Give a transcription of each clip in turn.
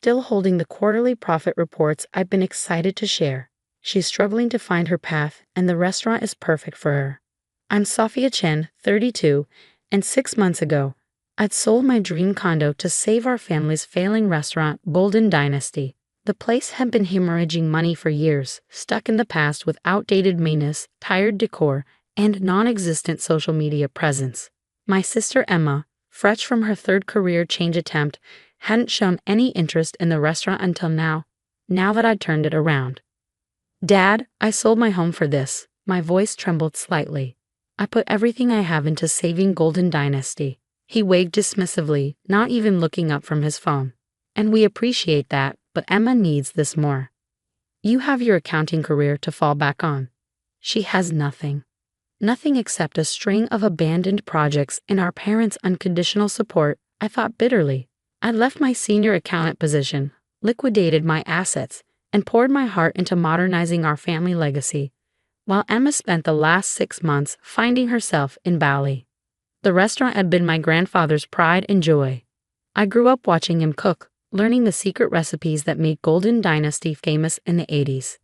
still holding the quarterly profit reports I've been excited to share. She's struggling to find her path, and the restaurant is perfect for her. I'm Sophia Chen, 32, and 6 months ago, I'd sold my dream condo to save our family's failing restaurant, Golden Dynasty. The place had been hemorrhaging money for years, stuck in the past with outdated maintenance, tired decor, and non-existent social media presence. My sister Emma, fresh from her third career change attempt, hadn't shown any interest in the restaurant until now that I'd turned it around. "Dad, I sold my home for this." My voice trembled slightly. "I put everything I have into saving Golden Dynasty." He waved dismissively, not even looking up from his phone. "And we appreciate that, but Emma needs this more. You have your accounting career to fall back on. She has nothing. Nothing except a string of abandoned projects and our parents' unconditional support," I thought bitterly. I left my senior accountant position, liquidated my assets, and poured my heart into modernizing our family legacy, while Emma spent the last 6 months finding herself in Bali. The restaurant had been my grandfather's pride and joy. I grew up watching him cook, learning the secret recipes that made Golden Dynasty famous in the 80s.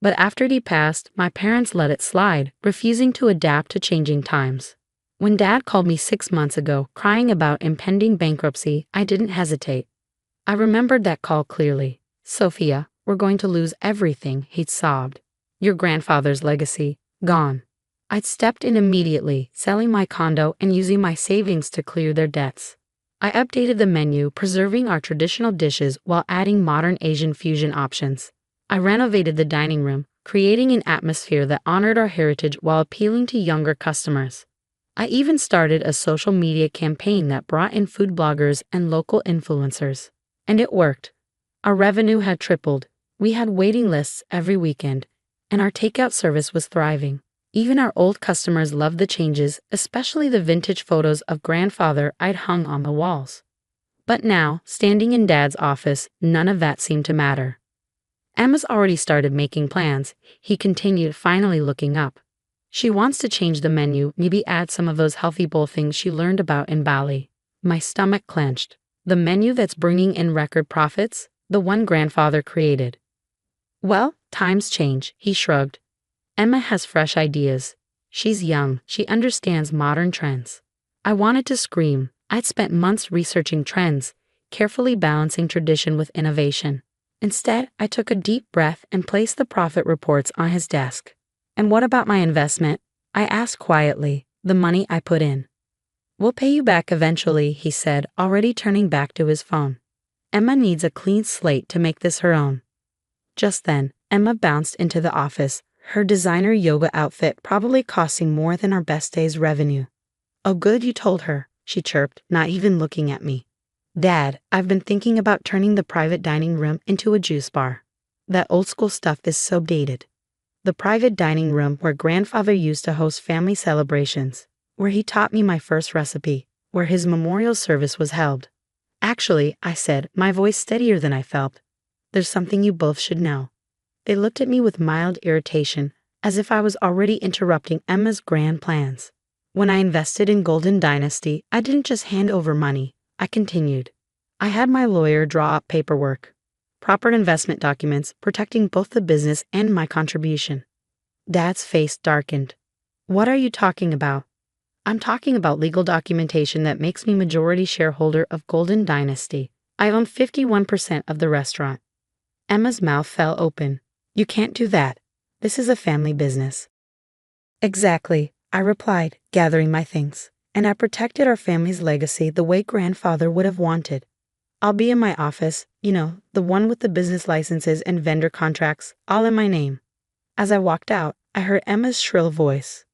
But after he passed, my parents let it slide, refusing to adapt to changing times. When Dad called me 6 months ago, crying about impending bankruptcy, I didn't hesitate. I remembered that call clearly. "Sophia, we're going to lose everything," he'd sobbed. "Your grandfather's legacy, gone." I'd stepped in immediately, selling my condo and using my savings to clear their debts. I updated the menu, preserving our traditional dishes while adding modern Asian fusion options. I renovated the dining room, creating an atmosphere that honored our heritage while appealing to younger customers. I even started a social media campaign that brought in food bloggers and local influencers. And it worked. Our revenue had tripled. We had waiting lists every weekend, and our takeout service was thriving. Even our old customers loved the changes, especially the vintage photos of grandfather I'd hung on the walls. But now, standing in Dad's office, none of that seemed to matter. "Emma's already started making plans," he continued, finally looking up. "She wants to change the menu, maybe add some of those healthy bowl things she learned about in Bali." My stomach clenched. The menu that's bringing in record profits? The one grandfather created. "Well, times change," he shrugged. "Emma has fresh ideas. She's young, she understands modern trends." I wanted to scream. I'd spent months researching trends, carefully balancing tradition with innovation. Instead, I took a deep breath and placed the profit reports on his desk. "And what about my investment?" I asked quietly. "The money I put in." "We'll pay you back eventually," he said, already turning back to his phone. "Emma needs a clean slate to make this her own." Just then, Emma bounced into the office, her designer yoga outfit probably costing more than our best day's revenue. "Oh good, you told her," she chirped, not even looking at me. "Dad, I've been thinking about turning the private dining room into a juice bar. That old school stuff is so dated." The private dining room where grandfather used to host family celebrations, where he taught me my first recipe, where his memorial service was held. "Actually," I said, my voice steadier than I felt, "there's something you both should know." They looked at me with mild irritation, as if I was already interrupting Emma's grand plans. "When I invested in Golden Dynasty, I didn't just hand over money," I continued. "I had my lawyer draw up paperwork. Proper investment documents protecting both the business and my contribution." Dad's face darkened. "What are you talking about?" "I'm talking about legal documentation that makes me majority shareholder of Golden Dynasty. I own 51% of the restaurant." Emma's mouth fell open. "You can't do that. This is a family business." "Exactly," I replied, gathering my things. "And I protected our family's legacy the way grandfather would have wanted. I'll be in my office, the one with the business licenses and vendor contracts, all in my name." As I walked out, I heard Emma's shrill voice.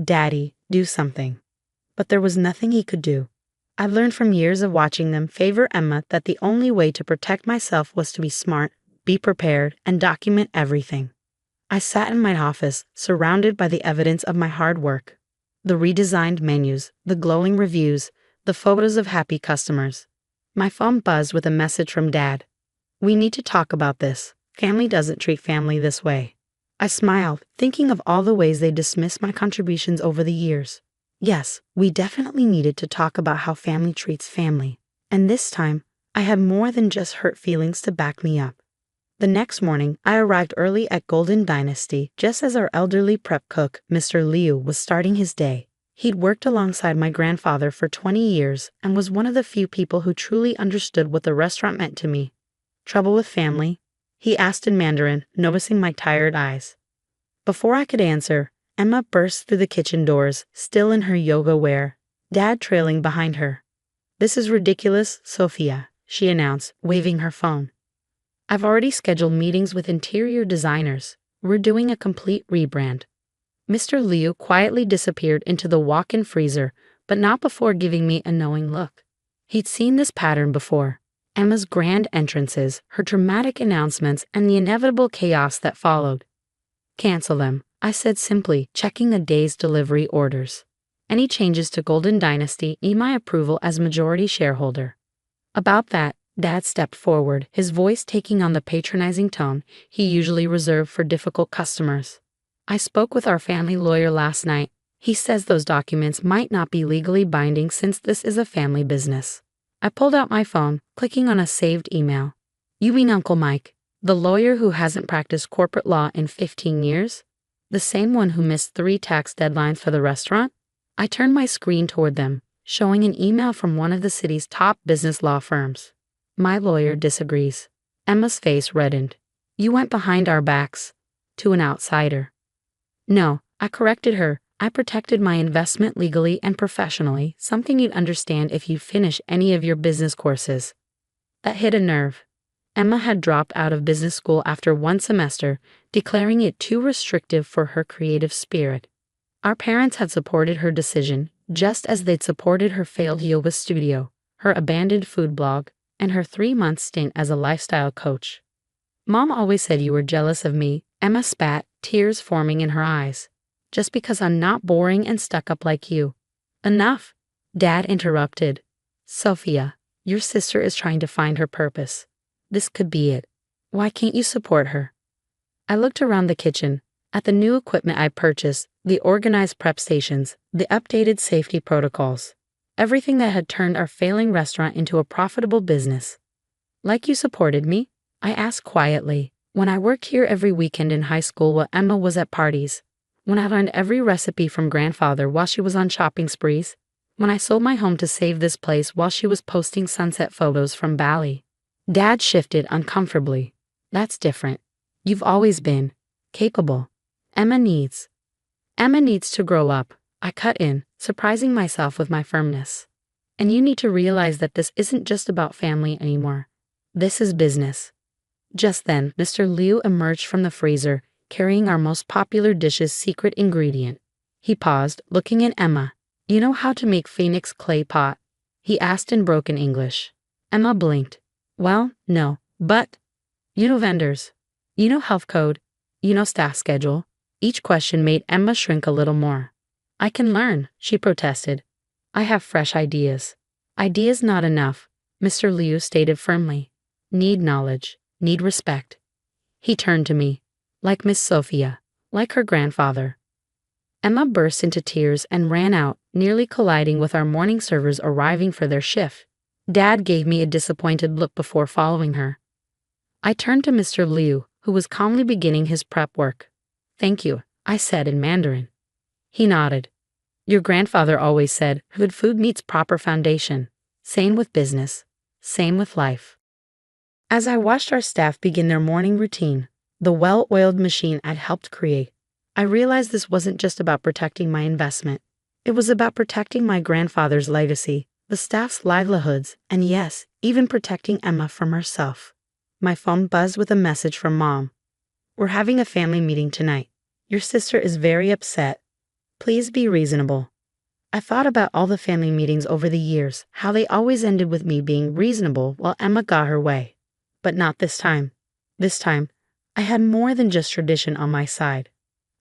"Daddy, do something." But there was nothing he could do. I learned from years of watching them favor Emma that the only way to protect myself was to be smart, be prepared, and document everything. I sat in my office, surrounded by the evidence of my hard work. The redesigned menus, the glowing reviews, the photos of happy customers. My phone buzzed with a message from Dad. "We need to talk about this. Family doesn't treat family this way." I smiled, thinking of all the ways they dismissed my contributions over the years. Yes, we definitely needed to talk about how family treats family. And this time, I had more than just hurt feelings to back me up. The next morning, I arrived early at Golden Dynasty just as our elderly prep cook, Mr. Liu, was starting his day. He'd worked alongside my grandfather for 20 years and was one of the few people who truly understood what the restaurant meant to me. "Trouble with family?" he asked in Mandarin, noticing my tired eyes. Before I could answer, Emma burst through the kitchen doors, still in her yoga wear, Dad trailing behind her. "This is ridiculous, Sophia," she announced, waving her phone. "I've already scheduled meetings with interior designers. We're doing a complete rebrand." Mr. Liu quietly disappeared into the walk-in freezer, but not before giving me a knowing look. He'd seen this pattern before. Emma's grand entrances, her dramatic announcements, and the inevitable chaos that followed. "Cancel them," I said simply, checking the day's delivery orders. "Any changes to Golden Dynasty need my approval as majority shareholder." About that, Dad stepped forward, his voice taking on the patronizing tone he usually reserved for difficult customers. "I spoke with our family lawyer last night. He says those documents might not be legally binding since this is a family business." I pulled out my phone, clicking on a saved email. "You mean Uncle Mike, the lawyer who hasn't practiced corporate law in 15 years? The same one who missed 3 tax deadlines for the restaurant?" I turned my screen toward them, showing an email from one of the city's top business law firms. "My lawyer disagrees." Emma's face reddened. "You went behind our backs. To an outsider." "No," I corrected her. "I protected my investment legally and professionally, something you'd understand if you finish any of your business courses." That hit a nerve. Emma had dropped out of business school after 1 semester, declaring it too restrictive for her creative spirit. Our parents had supported her decision, just as they'd supported her failed yoga studio, her abandoned food blog, and her 3-month stint as a lifestyle coach. "Mom always said you were jealous of me," Emma spat, tears forming in her eyes. "Just because I'm not boring and stuck up like you." "Enough," Dad interrupted. "Sophia, your sister is trying to find her purpose. This could be it. Why can't you support her?" I looked around the kitchen, at the new equipment I purchased, the organized prep stations, the updated safety protocols. Everything that had turned our failing restaurant into a profitable business. "Like you supported me?" I asked quietly. "When I worked here every weekend in high school while Emma was at parties. When I learned every recipe from grandfather while she was on shopping sprees. When I sold my home to save this place while she was posting sunset photos from Bali." Dad shifted uncomfortably. "That's different. You've always been capable. Emma needs to grow up." I cut in, surprising myself with my firmness. "And you need to realize that this isn't just about family anymore. This is business." Just then, Mr. Liu emerged from the freezer, carrying our most popular dish's secret ingredient. He paused, looking at Emma. "You know how to make phoenix clay pot?" he asked in broken English. Emma blinked. "Well, no, but..." "You know vendors. You know health code. You know staff schedule." Each question made Emma shrink a little more. "I can learn," she protested. "I have fresh ideas." "Ideas not enough," Mr. Liu stated firmly. "Need knowledge. Need respect." He turned to me. "Like Miss Sophia. Like her grandfather." Emma burst into tears and ran out, nearly colliding with our morning servers arriving for their shift. Dad gave me a disappointed look before following her. I turned to Mr. Liu, who was calmly beginning his prep work. "Thank you," I said in Mandarin. He nodded. "Your grandfather always said, good food meets proper foundation. Same with business. Same with life." As I watched our staff begin their morning routine, the well-oiled machine I'd helped create, I realized this wasn't just about protecting my investment. It was about protecting my grandfather's legacy, the staff's livelihoods, and yes, even protecting Emma from herself. My phone buzzed with a message from Mom. "We're having a family meeting tonight. Your sister is very upset. Please be reasonable." I thought about all the family meetings over the years, how they always ended with me being reasonable while Emma got her way. But not this time. This time, I had more than just tradition on my side.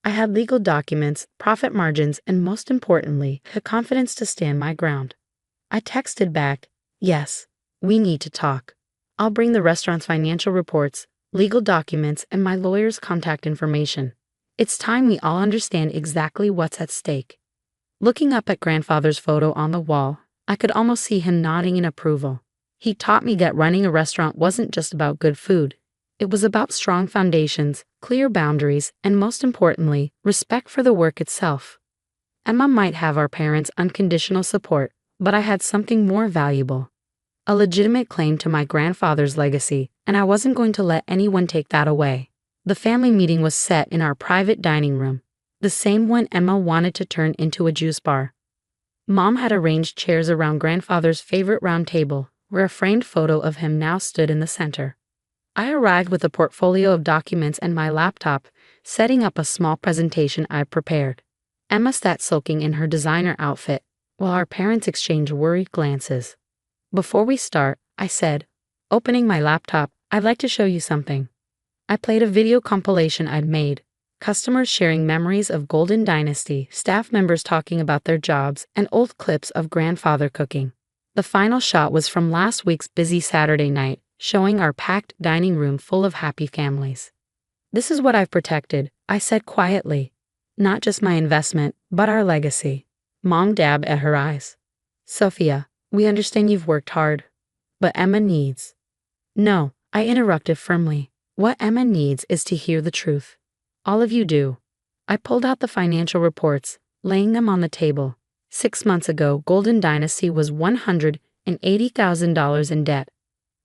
I had legal documents, profit margins, and most importantly, the confidence to stand my ground. I texted back, "Yes, we need to talk. I'll bring the restaurant's financial reports, legal documents, and my lawyer's contact information. It's time we all understand exactly what's at stake." Looking up at grandfather's photo on the wall, I could almost see him nodding in approval. He taught me that running a restaurant wasn't just about good food. It was about strong foundations, clear boundaries, and most importantly, respect for the work itself. Emma might have our parents' unconditional support, but I had something more valuable. A legitimate claim to my grandfather's legacy, and I wasn't going to let anyone take that away. The family meeting was set in our private dining room, the same one Emma wanted to turn into a juice bar. Mom had arranged chairs around grandfather's favorite round table, where a framed photo of him now stood in the center. I arrived with a portfolio of documents and my laptop, setting up a small presentation I'd prepared. Emma sat sulking in her designer outfit, while our parents exchanged worried glances. Before we start, I said, opening my laptop, I'd like to show you something. I played a video compilation I'd made, customers sharing memories of Golden Dynasty, staff members talking about their jobs, and old clips of grandfather cooking. The final shot was from last week's busy Saturday night, showing our packed dining room full of happy families. This is what I've protected, I said quietly. Not just my investment, but our legacy. Mom dabbed at her eyes. Sophia, we understand you've worked hard, but Emma needs. No, I interrupted firmly. What Emma needs is to hear the truth. All of you do. I pulled out the financial reports, laying them on the table. 6 months ago, Golden Dynasty was $180,000 in debt.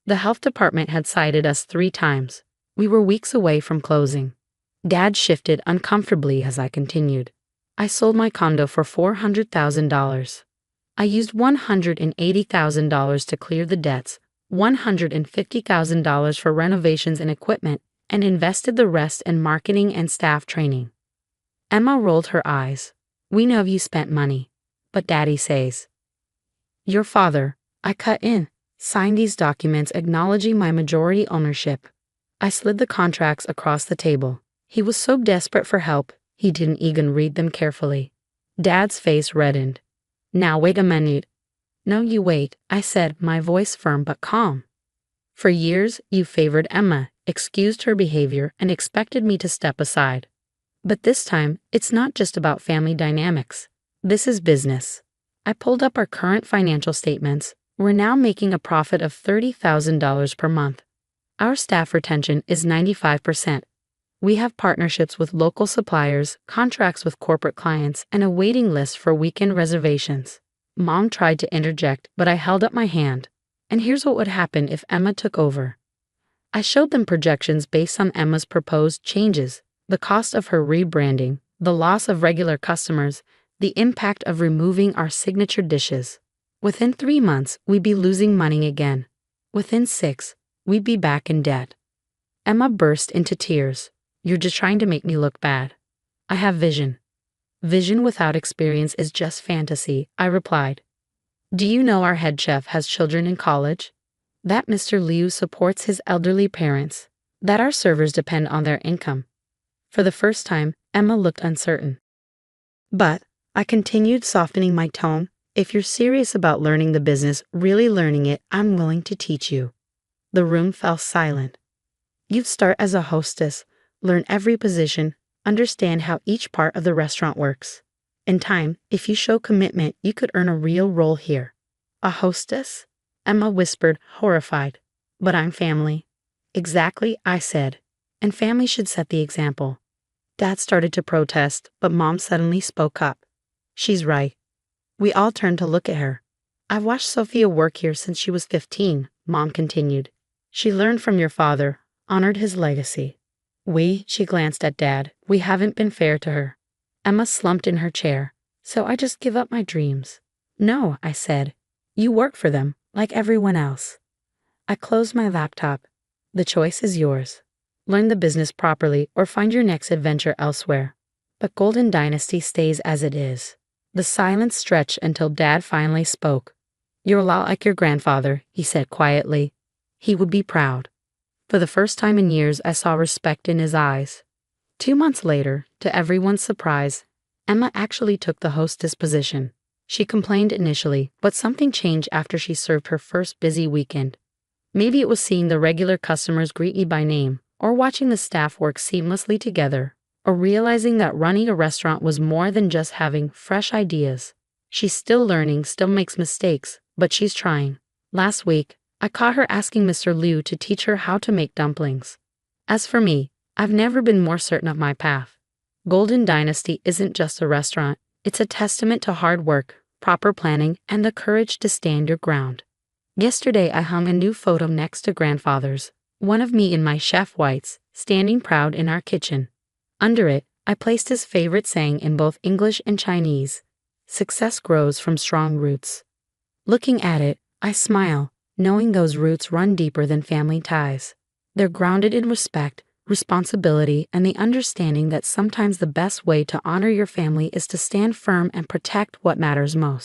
The health department had cited us 3 times. We were weeks away from closing. Dad shifted uncomfortably as I continued. I sold my condo for $400,000. I used $180,000 to clear the debts, $150,000 for renovations and equipment, and invested the rest in marketing and staff training. Emma rolled her eyes. We know you spent money, but Daddy says. Your father, I cut in, signed these documents acknowledging my majority ownership. I slid the contracts across the table. He was so desperate for help, he didn't even read them carefully. Dad's face reddened. Now wait a minute. No, you wait, I said, my voice firm but calm. For years, you favored Emma, excused her behavior, and expected me to step aside. But this time, it's not just about family dynamics. This is business. I pulled up our current financial statements. We're now making a profit of $30,000 per month. Our staff retention is 95%. We have partnerships with local suppliers, contracts with corporate clients, and a waiting list for weekend reservations. Mom tried to interject, but I held up my hand. And here's what would happen if Emma took over. I showed them projections based on Emma's proposed changes, the cost of her rebranding, the loss of regular customers, the impact of removing our signature dishes. Within 3 months, we'd be losing money again. Within 6, we'd be back in debt. Emma burst into tears. You're just trying to make me look bad. I have vision. Vision without experience is just fantasy, I replied. Do you know our head chef has children in college? That Mr. Liu supports his elderly parents. That our servers depend on their income. For the first time, Emma looked uncertain. But, I continued, softening my tone, if you're serious about learning the business, really learning it, I'm willing to teach you. The room fell silent. You'd start as a hostess, learn every position, understand how each part of the restaurant works. In time, if you show commitment, you could earn a real role here. A hostess? Emma whispered, horrified. But I'm family. Exactly, I said. And family should set the example. Dad started to protest, but Mom suddenly spoke up. She's right. We all turned to look at her. I've watched Sophia work here since she was 15, Mom continued. She learned from your father, honored his legacy. She glanced at Dad, we haven't been fair to her. Emma slumped in her chair. So I just give up my dreams. No, I said. You work for them, like everyone else. I closed my laptop. The choice is yours. Learn the business properly or find your next adventure elsewhere. But Golden Dynasty stays as it is. The silence stretched until Dad finally spoke. You're a lot like your grandfather, he said quietly. He would be proud. For the first time in years, I saw respect in his eyes. 2 months later, to everyone's surprise, Emma actually took the hostess position. She complained initially, but something changed after she served her first busy weekend. Maybe it was seeing the regular customers greet me by name, or watching the staff work seamlessly together, or realizing that running a restaurant was more than just having fresh ideas. She's still learning, still makes mistakes, but she's trying. Last week, I caught her asking Mr. Liu to teach her how to make dumplings. As for me, I've never been more certain of my path. Golden Dynasty isn't just a restaurant, it's a testament to hard work, proper planning, and the courage to stand your ground. Yesterday I hung a new photo next to grandfather's, one of me in my chef whites, standing proud in our kitchen. Under it, I placed his favorite saying in both English and Chinese: "Success grows from strong roots." Looking at it, I smile, knowing those roots run deeper than family ties. They're grounded in respect, responsibility, and the understanding that sometimes the best way to honor your family is to stand firm and protect what matters most.